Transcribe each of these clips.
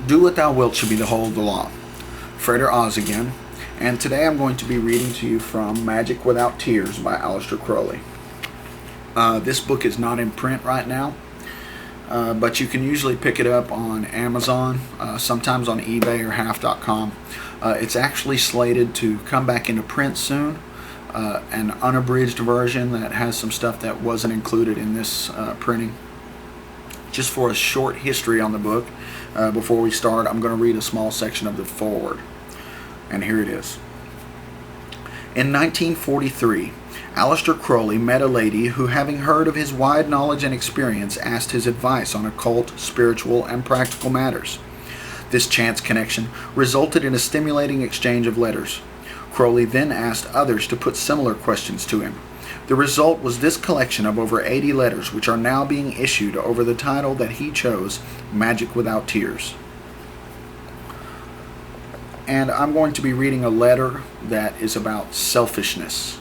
Do what thou wilt shall be the whole of the law. Frater Oz again, and today I'm going to be reading to you from Magick Without Tears by Aleister Crowley. This book is not in print right now, but you can usually pick it up on Amazon, sometimes on eBay or half.com. It's actually slated to come back into print soon, an unabridged version that has some stuff that wasn't included in this printing. Just for a short history on the book, before we start, I'm going to read a small section of the foreword. And here it is. In 1943, Aleister Crowley met a lady who, having heard of his wide knowledge and experience, asked his advice on occult, spiritual, and practical matters. This chance connection resulted in a stimulating exchange of letters. Crowley then asked others to put similar questions to him. The result was this collection of over 80 letters, which are now being issued over the title that he chose, Magick Without Tears. And I'm going to be reading a letter that is about selfishness.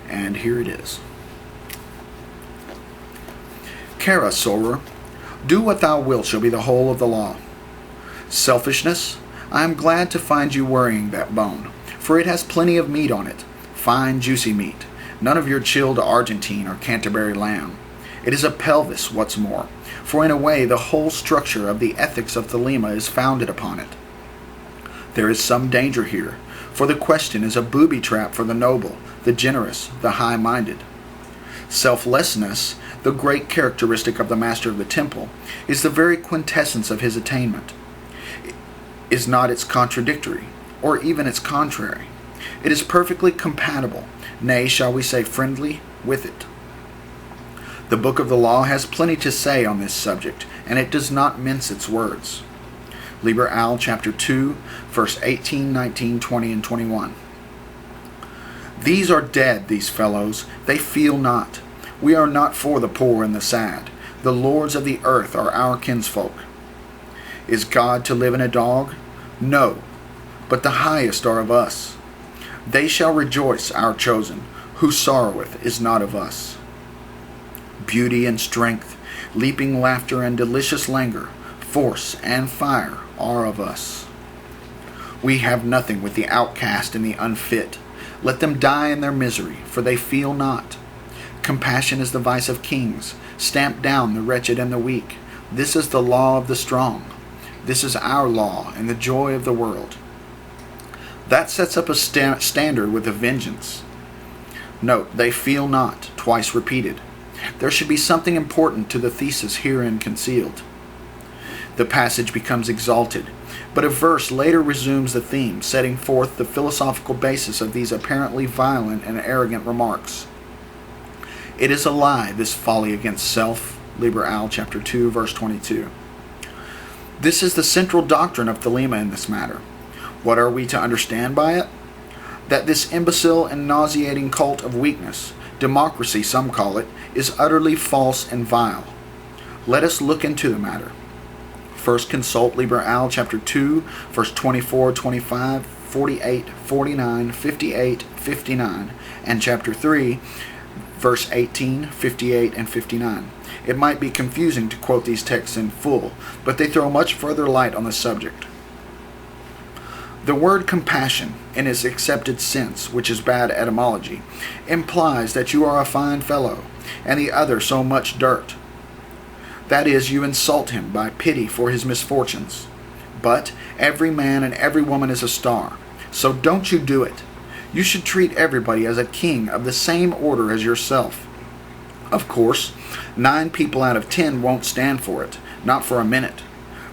And here it is. Cara Soror, do what thou wilt shall be the whole of the law. Selfishness, I am glad to find you worrying that bone, for it has plenty of meat on it, fine juicy meat. None of your chilled Argentine or Canterbury lamb. It is a pelvis, what's more, for in a way the whole structure of the ethics of Thelema is founded upon it. There is some danger here, for the question is a booby trap for the noble, the generous, the high-minded. Selflessness, the great characteristic of the master of the temple, is the very quintessence of his attainment. Is not its contradictory, or even its contrary. It is perfectly compatible, nay, shall we say friendly, with it. The Book of the Law has plenty to say on this subject, and it does not mince its words. Liber Al, chapter 2, verse 18, 19, 20, and 21. These are dead, these fellows. They feel not. We are not for the poor and the sad. The lords of the earth are our kinsfolk. Is God to live in a dog? No, but the highest are of us. They shall rejoice, our chosen, who sorroweth is not of us. Beauty and strength, leaping laughter and delicious languor, force and fire are of us. We have nothing with the outcast and the unfit. Let them die in their misery, for they feel not. Compassion is the vice of kings. Stamp down the wretched and the weak. This is the law of the strong. This is our law and the joy of the world. That sets up a standard with a vengeance. Note, they feel not, twice repeated. There should be something important to the thesis herein concealed. The passage becomes exalted, but a verse later resumes the theme, setting forth the philosophical basis of these apparently violent and arrogant remarks. It is a lie, this folly against self, Liber Al, chapter 2, verse 22. This is the central doctrine of Thelema in this matter. What are we to understand by it? That this imbecile and nauseating cult of weakness, democracy some call it, is utterly false and vile. Let us look into the matter. First consult Liber Al, chapter 2, verse 24, 25, 48, 49, 58, 59, and chapter 3, verse 18, 58, and 59. It might be confusing to quote these texts in full, but they throw much further light on the subject. The word compassion, in its accepted sense, which is bad etymology, implies that you are a fine fellow, and the other so much dirt. That is, you insult him by pity for his misfortunes. But every man and every woman is a star, so don't you do it. You should treat everybody as a king of the same order as yourself. Of course, 9 people out of 10 won't stand for it, not for a minute.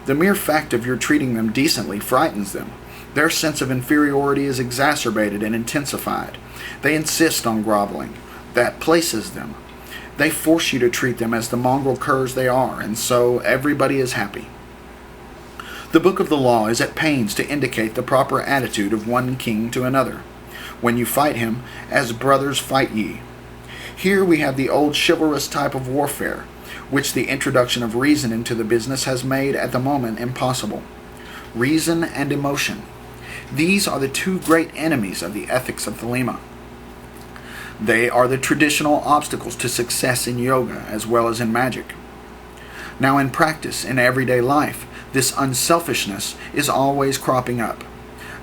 The mere fact of your treating them decently frightens them. Their sense of inferiority is exacerbated and intensified. They insist on groveling. That places them. They force you to treat them as the mongrel curs they are, and so everybody is happy. The Book of the Law is at pains to indicate the proper attitude of one king to another. When you fight him, as brothers fight ye. Here we have the old chivalrous type of warfare, which the introduction of reason into the business has made at the moment impossible. Reason and emotion. These are the two great enemies of the ethics of Thelema. They are the traditional obstacles to success in yoga as well as in magic. Now in practice, in everyday life, This unselfishness is always cropping up.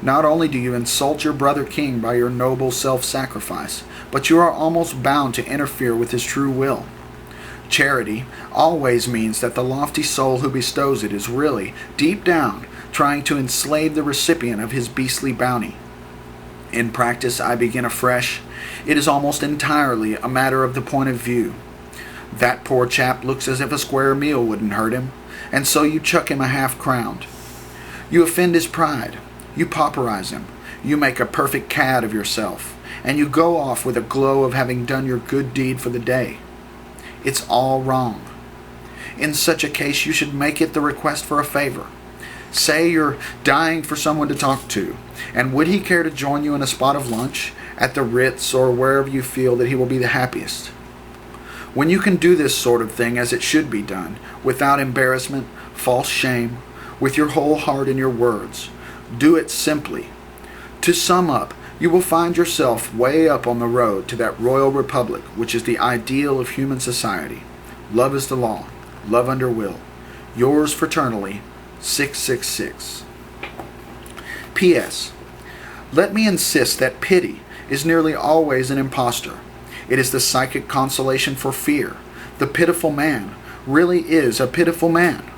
Not only do you insult your brother king by your noble self-sacrifice, but you are almost bound to interfere with his true will. Charity always means that the lofty soul who bestows it is really, deep down, trying to enslave the recipient of his beastly bounty. In practice, I begin afresh. It is almost entirely a matter of the point of view. That poor chap looks as if a square meal wouldn't hurt him, and so you chuck him a half-crown. You offend his pride. You pauperize him. You make a perfect cad of yourself, and you go off with a glow of having done your good deed for the day. It's all wrong. In such a case, you should make it the request for a favor. Say you're dying for someone to talk to, and would he care to join you in a spot of lunch, at the Ritz, or wherever you feel that he will be the happiest? When you can do this sort of thing as it should be done, without embarrassment, false shame, with your whole heart in your words, do it simply. To sum up, you will find yourself way up on the road to that royal republic which is the ideal of human society. Love is the law. Love under will. Yours fraternally, 666. P.S. Let me insist that pity is nearly always an impostor. It is the psychic consolation for fear. The pitiful man really is a pitiful man.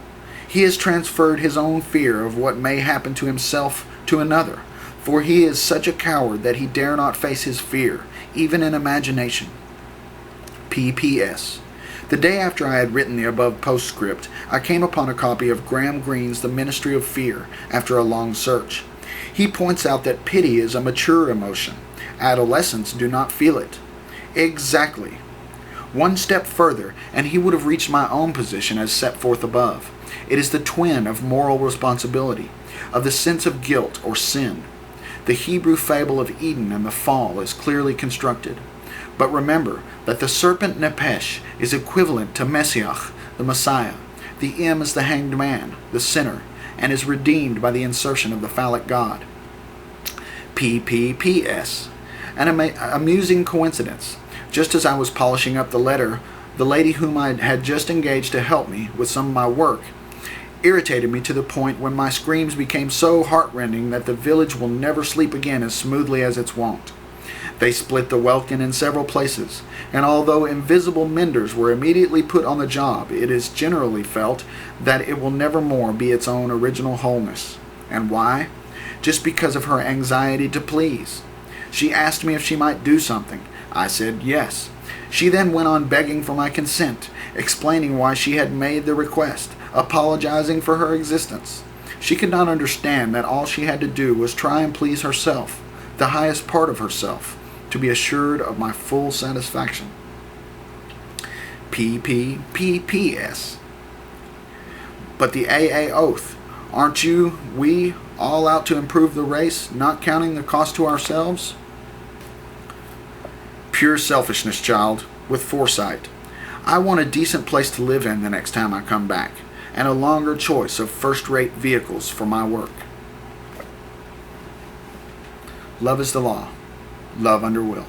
He has transferred his own fear of what may happen to himself to another, for he is such a coward that he dare not face his fear, even in imagination. P.P.S. The day after I had written the above postscript, I came upon a copy of Graham Greene's The Ministry of Fear after a long search. He points out that pity is a mature emotion. Adolescents do not feel it. Exactly. One step further, and he would have reached my own position as set forth above. It is the twin of moral responsibility, of the sense of guilt or sin. The Hebrew fable of Eden and the fall is clearly constructed. But remember that the serpent Nepesh is equivalent to Messiah, the Messiah. The M is the hanged man, the sinner, and is redeemed by the insertion of the phallic god. P.P.P.S. An amusing coincidence. Just as I was polishing up the letter, the lady whom I had just engaged to help me with some of my work irritated me to the point when my screams became so heartrending that the village will never sleep again as smoothly as its wont. They split the welkin in several places, and although invisible menders were immediately put on the job, it is generally felt that it will never more be its own original wholeness. And why? Just because of her anxiety to please. She asked me if she might do something. I said yes. She then went on begging for my consent, explaining why she had made the request, apologizing for her existence. She could not understand that all she had to do was try and please herself, the highest part of herself, to be assured of my full satisfaction. P.P.P.P.S. But the AA oath, aren't we all out to improve the race, not counting the cost to ourselves? Pure selfishness, child, with foresight. I want a decent place to live in the next time I come back, and a longer choice of first-rate vehicles for my work. Love is the law. Love under will.